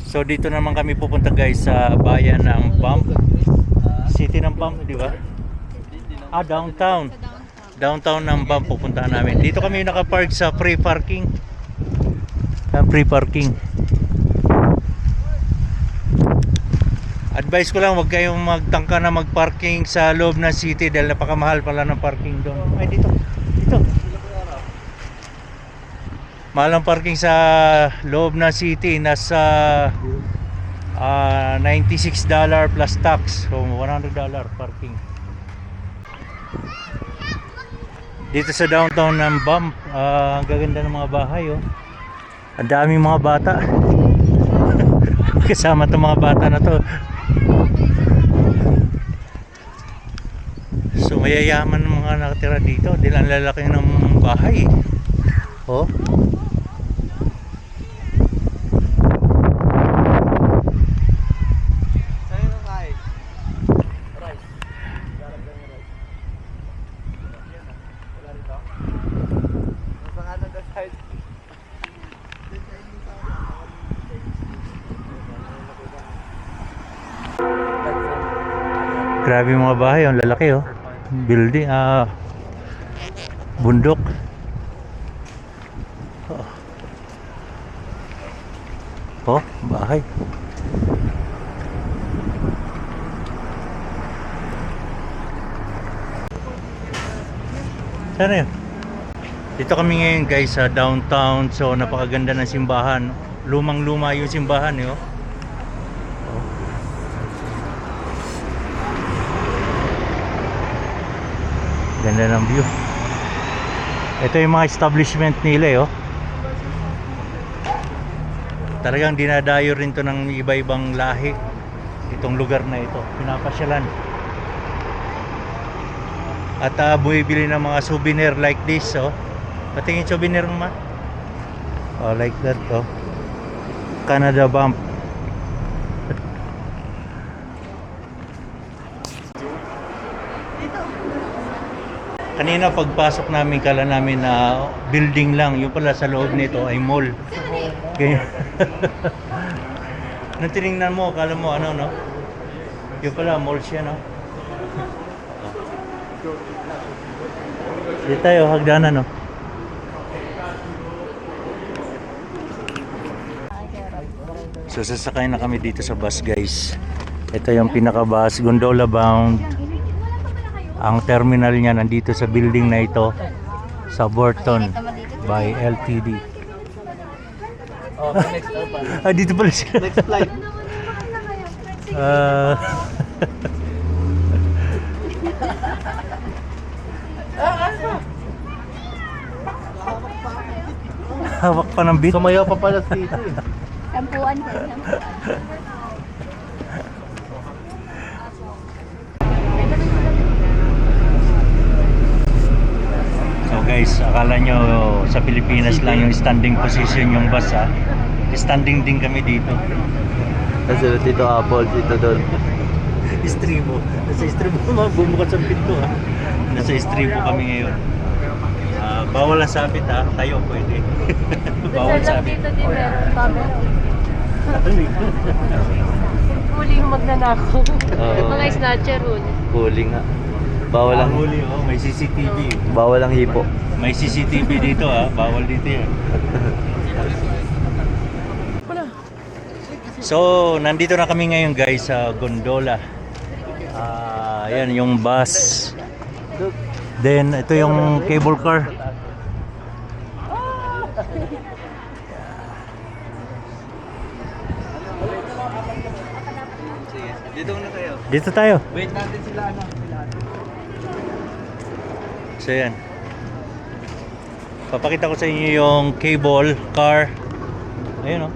So dito naman kami pupunta guys sa bayan ng Banff. City ng Banff, di ba? Downtown. Downtown ng Banff pupuntahan namin. Dito kami nakapark sa free parking. Free parking. Advice ko lang, huwag kayong magtangka na magparking sa loob ng city dahil napakamahal pala ng parking doon. Ay, dito. Dito. Mahal ang parking sa loob ng city. Nasa $96 plus tax. So, $100 parking. Dito sa downtown ng Banff, ang gaganda ng mga bahay. Oh. Ang daming mga bata. Kasama itong mga bata na to. So mayayaman ng mga nakatira dito dahil ang lalaki ng bahay. Oh. Grabe yung mga bahay, ang lalaki oh. Building, bundok. Oh, bahay. Sana yun? Dito kami ngayon guys sa downtown. So napakaganda ng simbahan. Lumang-luma yung simbahan eh, oh. Ganda ng view. Ito yung mga establishment nila eh, oh. Talagang dinadayo rin to ng iba-ibang lahi itong lugar na ito. Pinapasyalan. At bumibili ng mga souvenir like this, oh. Patingin souvenir naman. Oh, like that, oh. Canada Banff. Kanina pagpasok namin, kala namin na building lang. Yung pala sa loob nito ay mall. Ganyan. Nung tinignan mo, kala mo ano, no? Yung pala mall siya, no? Dito tayo, hagdanan, no? So sasakay na kami dito sa bus guys. Ito yung pinaka bus, gondola bound. Ang terminal niya nandito sa building na ito sa Burton by LTD. Dito pala sila. Next flight. Hawak pa ng beat. Sumayaw pa pala dito eh. Sampuan ko. So guys, akala nyo sa Pilipinas lang yung standing position yung bus ha. Standing din kami dito. Kasi dito Apple, dito doon. Istribo. Nasa istribo bumukas ang pinto ha. Nasa istribo kami ngayon. Bawal ang sabit ha. Tayo pwede. Bawal sabit. Dito din meron camera. Huli yung magnanakaw. Mga snatcher huli. Huli nga. Bawal ang huli oh, may CCTV. Bawal ang hipo. May CCTV dito ha. Bawal dito yan. So, nandito na kami ngayon guys sa gondola. Ayan yung bus. Then, ito yung cable car. Dito na tayo. Dito tayo. Wait natin sila ano. So, yan. Papakita ko sa inyo yung cable car. Ayun oh.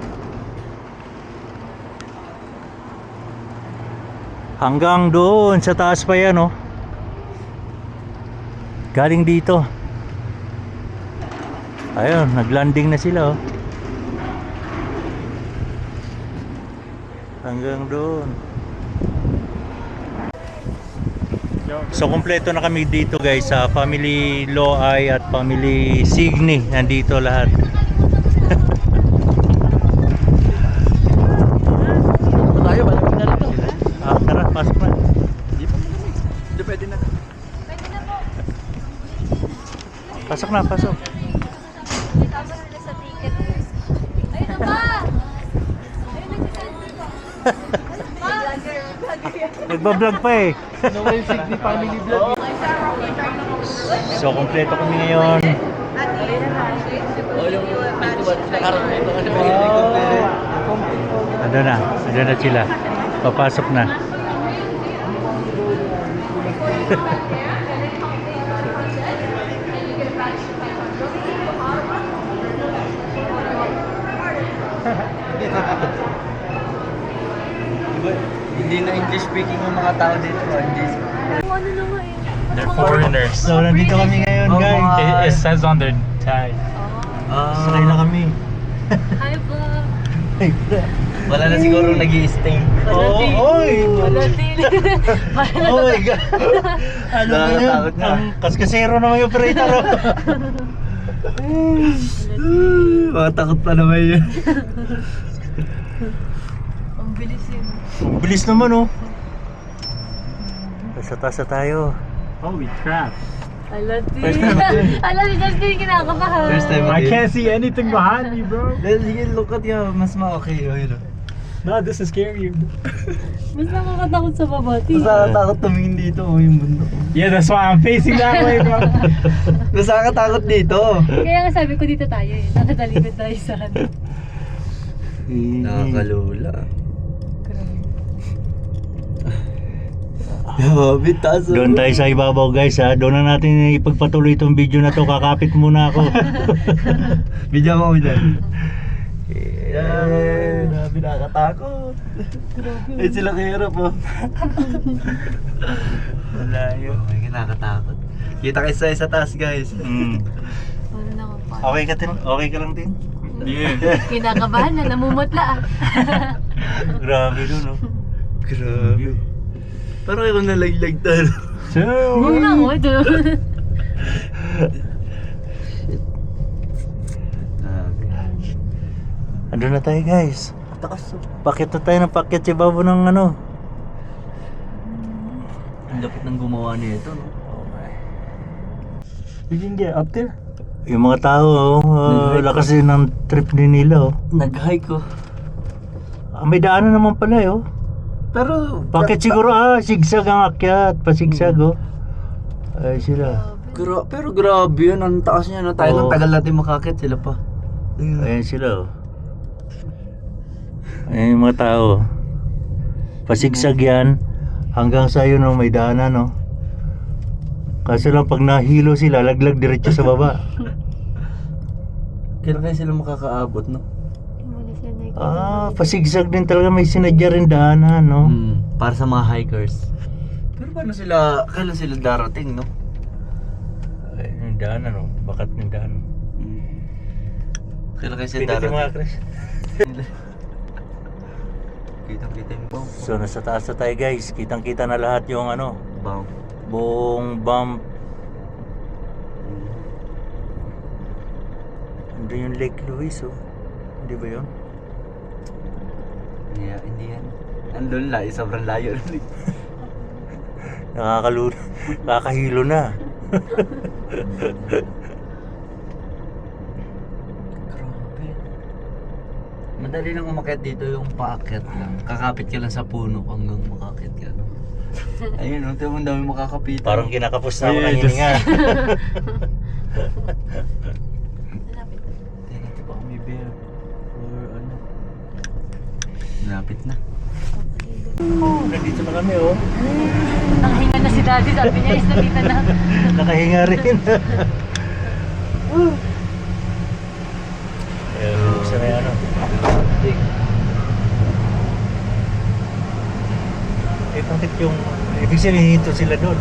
Hanggang doon sa taas pa yan oh. Galing dito. Ayun, naglanding na sila oh. Hanggang doon. So kumpleto na kami dito guys sa Family Loay at Family Signy. Nandito lahat. na, pasok. Tapos sila sa ticket. Ayun na ba? Ayun na si Nagbablog pa eh. So, kompleto kami ngayon. Ano na sila. Papasok na. Hindi na English speaking ang mga tao dito. Hindi. Ano na nga eh. They're foreigners. So, nandito kami ngayon, Oh, guys. mga- It says on their tag. Sakay na kami. Hi po. Ay, Wala na siguro nag-i-stay. oh, oy! Wala din. Oh my God! Ano ba yun? Nakakatakot na. Ang kaskasero naman yung operator. Oh. Mga takot pa naman yun. Ang bilis yun. Ang bilis naman, oh. Tasa-tasa tayo. Holy crap. Ala din. First time natin. Ala din, Justin, kinakabahan. First time I can't see anything behind me, bro. Dahil sige, look at you. Mas ma-okay. Oh, yun. No, this is scary. Mas nakakatakot sa babati. Mas nakakatakot tumingin dito. Oh, yung mundo. Yeah, that's why I'm facing that way, bro. Mas nakakatakot dito. Kaya nga sabi ko dito tayo eh. Nakatalikod tayo sa ano. Nakakalula. Grabe, taas. Doon tayo sa ibabaw, guys, ha. Doon na natin ipagpatuloy itong video na to. Kakapit muna ako. Bidyan mo dyan. Grabe, nakakatakot. Ay, sila kahirap, oh. Wala yun. Oh, may nakakatakot. Kita kayo sa taas, guys. Mm. Ano na ako pa. Okay ka lang din? Kinakabahan na, namumutla ah. Grabe dun, oh. Grabe. Parang ako nalaglag tayo. Huwag na mo, ito. Ando na tayo, guys. Takas. Pakit na tayo ng pakit sa ibabaw ng ano. Ang lapit ng gumawa nito, no? We can get up there. Yung mga tao, lakas din ng trip din nila, oh. Nag-hike ko. May daanan naman pala, oh. Pero, Bakit siguro, sigsag ang akyat. Pasigsag, oh. Ay, sila. pero grabe yun. Ang taas niya, no? Tayo Oo. lang tagal natin makakit. Sila pa. Ayan sila, oh. Ayan yung mga tao. Pasigsag yan. Hanggang sa yun, oh, may daanan, oh. Kaso lang, pag nahilo sila, laglag diretso sa baba. Kailan kayo sila makakaabot, no? Pasigsag din talaga. May sinadya rin daanan, no? Para sa mga hikers. Pero paano sila, kailan sila darating, no? Ay, yung daanan, oh. Bakat ng daanan. Kailan kayo sila Pinati darating? mga Chris. Kitang-kita yung bang. So, nasa taas na tayo, guys. Kitang-kita na lahat yung ano, Bang. buong bump. Ando yung Lake Louise, oh. Hindi ba yun? Yeah, hindi yan. Andun lang, sobrang layo. Nakakahilo na. Grabe. Madali lang umakyat dito yung paakyat lang. Kakapit ka lang sa puno hanggang makakit ka. No? Ayun, no? Tingnan mo, ang dami makakapit. Parang kinakapos na ako Yeah, ng just- hininga. Tingnan natin baka may bear. Or ano. Malapit na. Nandito na kami, oh. Nakahinga na si Daddy, sabi niya is nandito na. Nakahinga rin. Ayun, buksan na yan, ano. Eh, bakit yung... Ibig sabihin, hinto sila doon.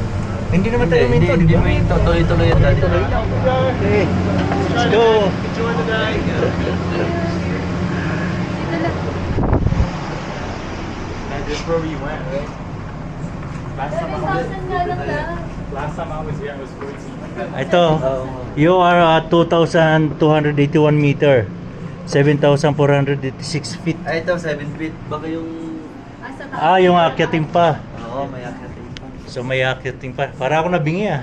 Hindi naman tayo minto, di ba? Hindi, tuloy-tuloy yan dati. Okay, let's go. And this is where we went, right? Last time I was here, I was 14. Ito, you are at 2,281 meter. 7,486 feet. Ay, ito, 7 feet. Baka yung... Yung akyatin pa. Oo, may akyatin pa. So may akyatin pa. Para ako nabingi, ah.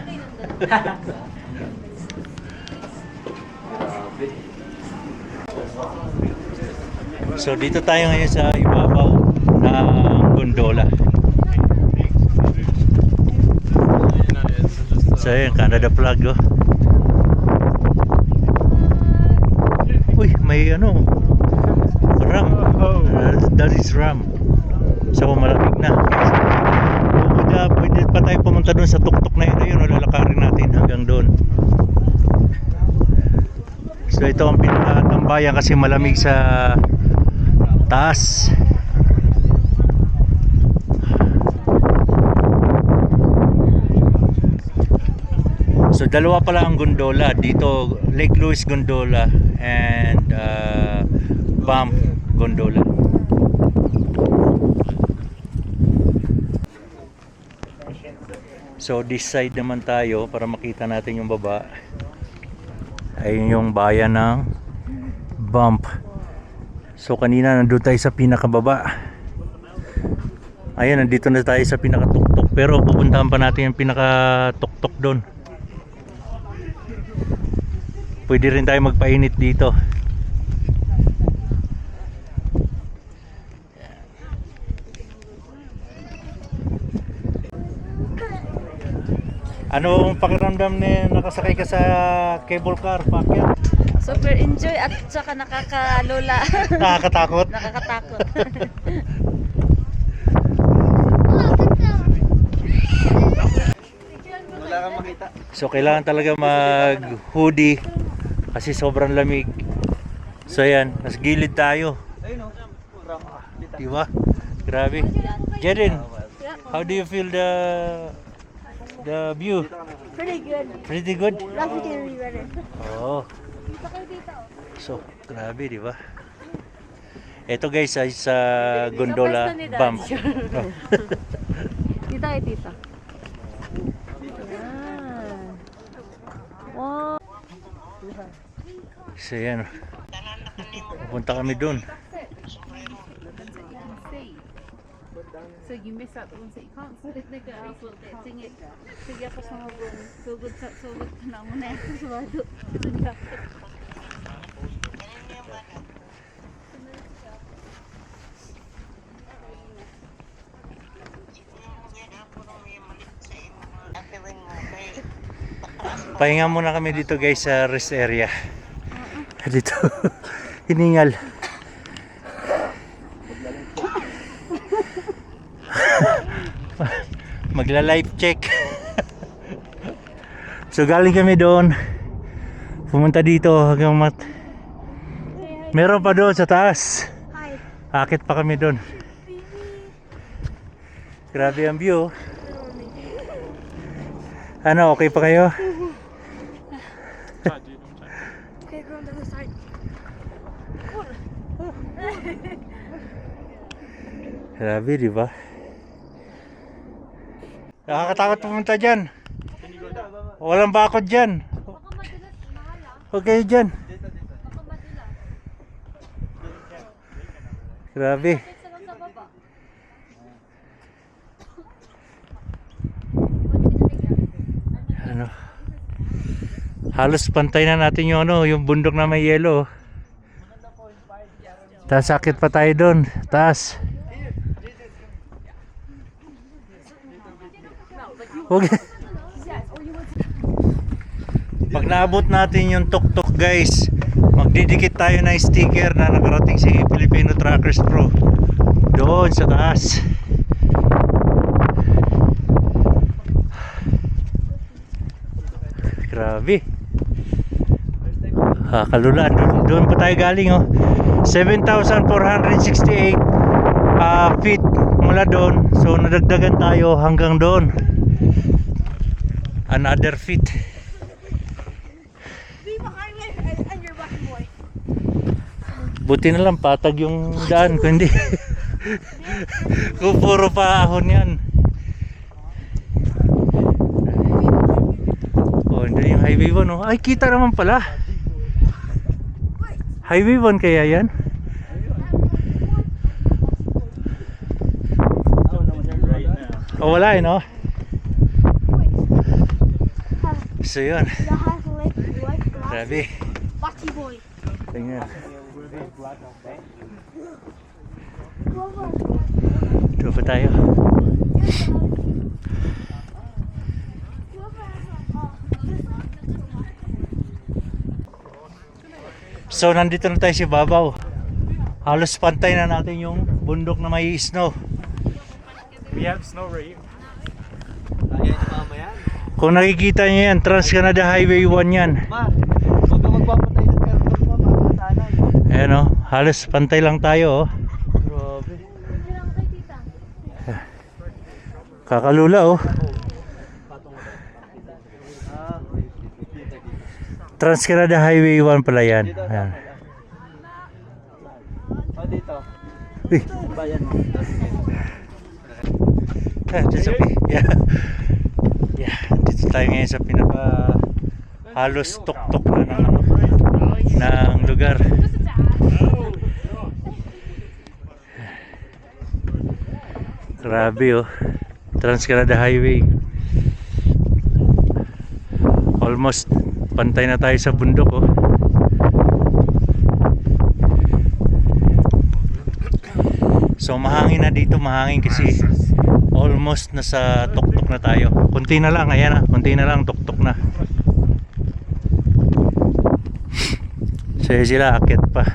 So dito tayo ngayon sa ibabaw ng gondola. So yun, Canada flag oh. Uy, may ano, ram. That is ram. So malamig na. Pwede pa tayo pumunta doon sa tuktok na yun. Ayun, lalakarin natin hanggang doon. So ito ang pinakatambayan kasi malamig sa taas. So dalawa pala ang gondola dito, Lake Louise Gondola and Banff Gondola. So this side naman tayo para makita natin yung baba. Ayun yung bayan ng Banff. So kanina nandun tayo sa pinakababa. Ayun, nandito na tayo sa pinakatuktok, pero pupuntahan pa natin yung pinakatuktok doon. Pwede rin tayo magpainit dito. Ano ang pakiramdam na nakasakay ka sa cable car, Pacquiao? Super enjoy at saka nakakalola. Nakakatakot? Nakakatakot. Wala kang makita. So kailangan talaga mag hoodie kasi sobrang lamig. So ayan, nas gilid tayo. Ayun o. Diba? Grabe. Jeden, how do you feel the view? Pretty good. Pretty good? Love can be better. Oo. So, grabe, di ba? Ito guys ay sa gondola Banff. Tita kay tita. Yan. Wow. So yan. Pupunta kami doon. So you miss out the ones that you can't see. Nigga, also sing it. Sige ako sa mga buong sugod na mo na ako sa wado. Pahinga muna kami dito guys sa rest area. Dito. Hiningal. Magla-life check. So galing kami doon. Pumunta dito hanggang meron pa doon sa taas. Akit pa kami doon. Grabe ang view. Ano, okay pa kayo? Okay, go on the other side. Grabe, di ba? Nakakatakot pumunta dyan. Walang bakod dyan. Okay dyan. Grabe. Ano? Halos pantay na natin yung ano, yung bundok na may yelo. Taas sakit pa tayo doon. Taas. Okay. Pag naabot natin yung tuktok guys, magdidikit tayo ng sticker na nakarating si Filipino Truckers Pro doon sa taas. Grabe. Kalulaan. Doon pa tayo galing oh. 7,468 feet mula doon. So nadagdagan tayo hanggang doon. Another feet. Buti na lang patag yung daan, kung hindi kung puro pa ahon yan. Oh, hindi yung highway 1 oh. Ay, kita naman pala. Highway 1 kaya yan? Oh, wala eh no? So yun. Grabe. Batty boy. Tingnan. Ito pa tayo. So nandito na tayo sa babaw. Halos pantay na natin yung bundok na may snow. We have snow right here. Kaya ni mama yan. Kung nakikita nyo yan, Trans-Canada Highway 1 yan. Ma, huwag ka magpapatay ng carbon mama. Sana. Ayan o, halos pantay lang tayo oh. Grabe. Kakalula oh. Trans-Canada Highway 1 pala yan. Ayan. O dito. Uy. Bayan mo. That's okay. Yeah. Yeah, dito tayo ngayon sa pinaka halos tuktok na ng, ng lugar. Grabe oh. Trans-Canada Highway. Almost pantay na tayo sa bundok oh. So mahangin na dito, mahangin kasi almost nasa tuktok na tayo. Kunti na lang, ayan na, kunti na lang, tuktok na. So sila akit pa.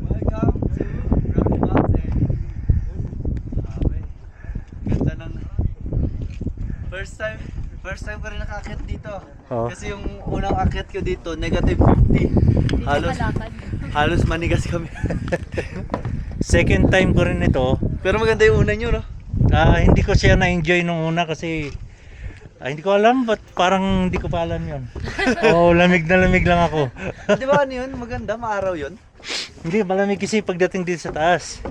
Welcome to Rocky Mountain. Grabe. Ganda ng first time ko rin nakakit dito. Oo. Kasi yung unang akit ko dito, negative 50. Halos manigas kami. Second time ko rin ito. Pero maganda yung una nyo, no? Hindi ko siya na-enjoy nung una kasi hindi ko alam, but parang hindi ko pa alam yun. Lamig na lamig lang ako. Di ba ano yun? Maganda, maaraw yun. Hindi, malamig kasi pagdating dito sa taas.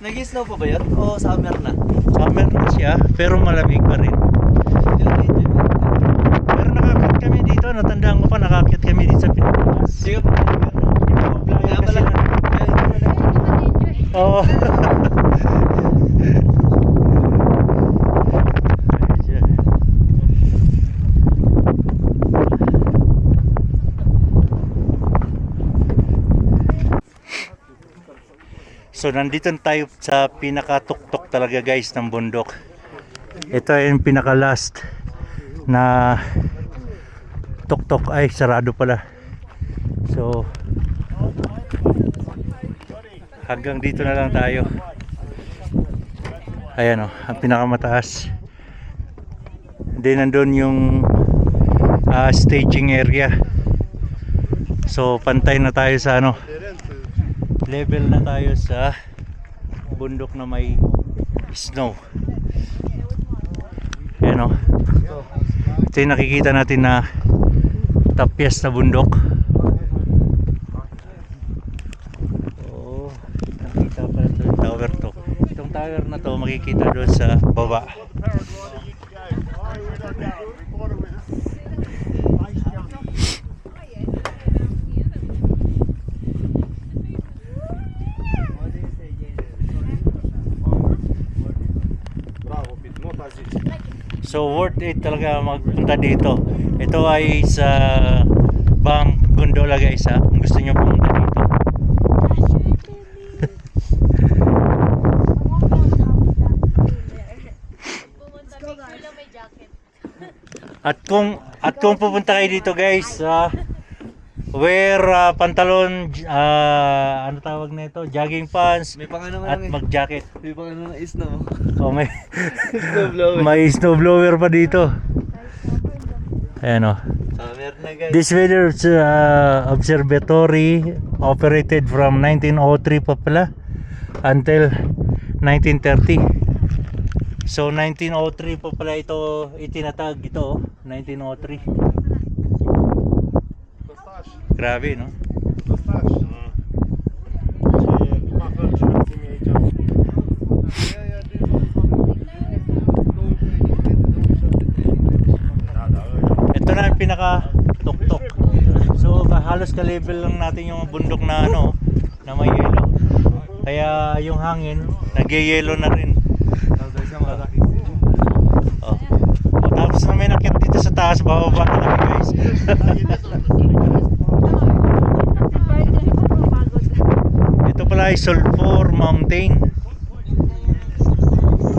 Nag-snow pa ba yun? O summer na? Summer na siya, pero malamig pa rin. Enjoy mo. Pero nakakit kami dito, natandaan ko pa, nakakit kami dito sa Pilipinas. Sige pa. Kaya pala. Oo. So nandito na tayo sa pinakatuktok talaga guys ng bundok. Ito ay yung pinaka last na tuktok, ay sarado pala. So hanggang dito na lang tayo. Ayan o, ang pinakamataas. Then nandun yung staging area. So pantay na tayo sa ano, level na tayo sa bundok na may snow. Ayan o, ito yung nakikita natin na tapyas na bundok. Nakita pala ito yung tower to. Itong tower na to makikita doon sa baba. So worth it talaga magpunta dito. Ito ay sa Bank Gondola guys ha, kung gusto nyo pumunta dito. At kung pupunta kayo dito guys, wear pantalon, ano tawag na ito, jogging pants May pangano at nga mag-jacket. May pangano ng snow. Oh, may Snow blower. may snow blower pa dito. Ayan o. Summer na guys. This weather observatory operated from 1903 pa pala until 1930. So 1903 pa pala ito itinatag ito, 1903. Grabe no? Ito na ang pinaka tuktok. So halos ka-level lang natin yung bundok na ano, na may yelo. Kaya yung hangin nag-yelo na rin. Oh. Tapos na may nakit dito sa taas, bababa na kami guys. Alay Sulphur Mountain.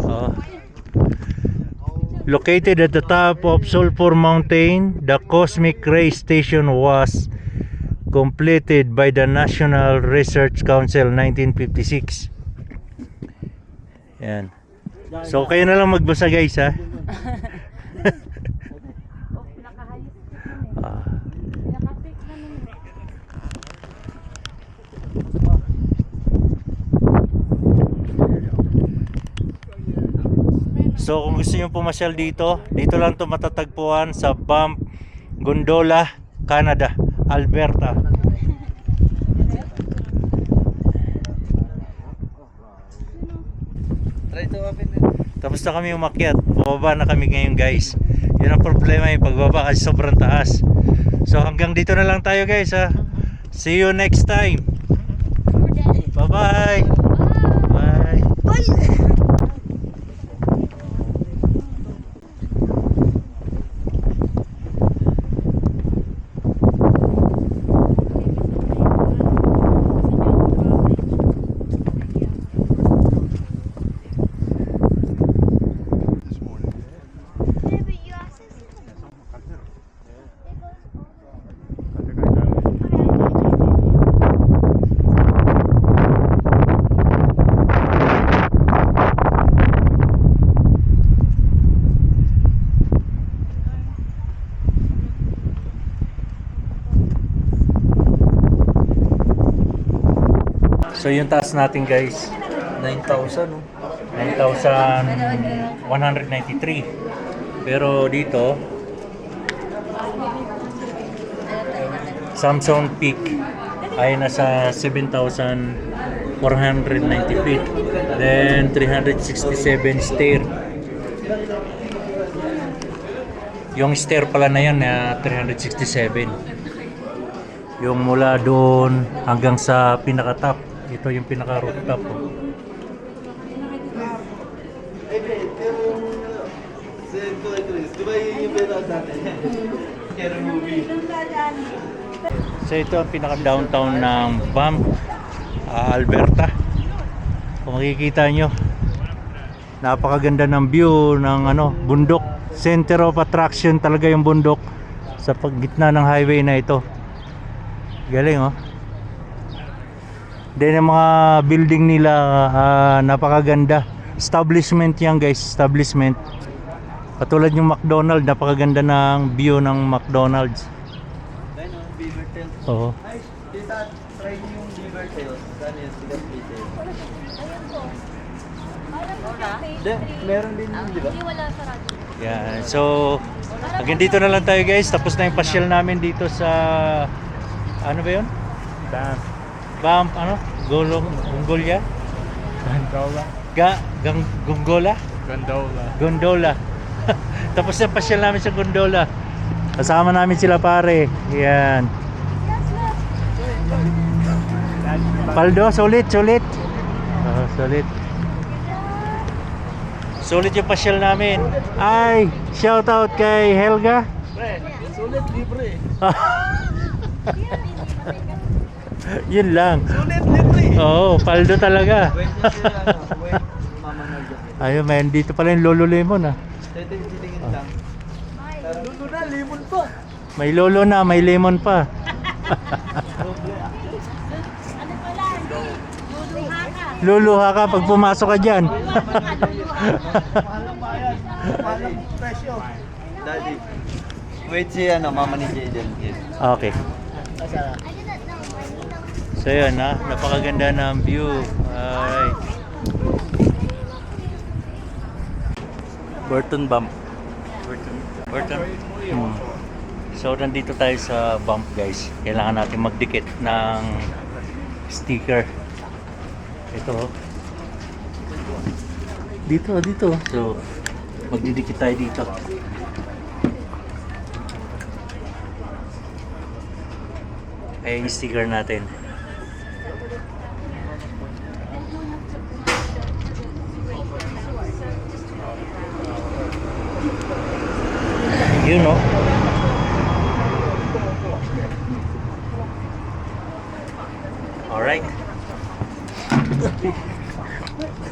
Oh. Located at the top of Sulphur Mountain, the Cosmic Ray Station was completed by the National Research Council 1956. Yan. So kayo na lang magbasa guys ha. Ah. So kung gusto nyo pumasyal dito, dito lang to matatagpuan sa Banff, Gondola, Canada, Alberta. Try to open it. Tapos na kami umakyat, pababa na kami ngayon guys. Yun ang problema yung pagbaba kasi sobrang taas. So hanggang dito na lang tayo guys ha. See you next time. Bye bye. Bye. So yung taas natin guys, 9,000 no? 9,193. Pero dito, Samson Peak ay nasa 7,490 feet. Then 367 stair. Yung stair pala na yan na 367. Yung mula doon hanggang sa pinaka-top. Ito yung pinaka-rooftop. So ito ang pinaka-downtown ng Banff, Alberta. Kung makikita nyo, napakaganda ng view ng bundok. Center of attraction talaga yung bundok sa paggitna ng highway na ito. Galing oh. Then yung mga building nila napakaganda. Establishment yan guys, establishment. Katulad yung McDonald's, napakaganda ng view ng McDonald's. Ayun o, beaver tail. Oo. Ay, tita, try niyo yung beaver tail. Saan yung sigat dito? Meron din yun, di ba? Hindi, wala sa radyo. Yan. So, hanggang dito na lang tayo guys. Tapos na yung pasyal namin dito sa ano ba yun? Banff, Gongola? Gondola. Gongola? Gondola. Tapos na pasyal namin sa Gondola. Kasama namin sila pare. Yan. Paldo, sulit. Sulit yung pasyal namin. Ay, shout out kay Helga. Sulit, libre. Yun lang. Sulit, libre. Oo, paldo talaga. Wait na sila, wait. Mama Nalga. Ayun, man, dito pala yung Lolo Lemon ah. Titingin lang. Lolo na, lemon pa. May lolo na, may lemon pa. Luluha ka pag pumasok ka dyan. Malang presyo. Daddy. Wait si mama ni Jaden. Okay. So yun napakaganda ng view. Alright. Burton Banff. Burton. So nandito tayo sa Banff guys. Kailangan natin magdikit ng sticker. Ito. Dito. So magdidikit tayo dito. Ayan yung sticker natin. You know. Alright.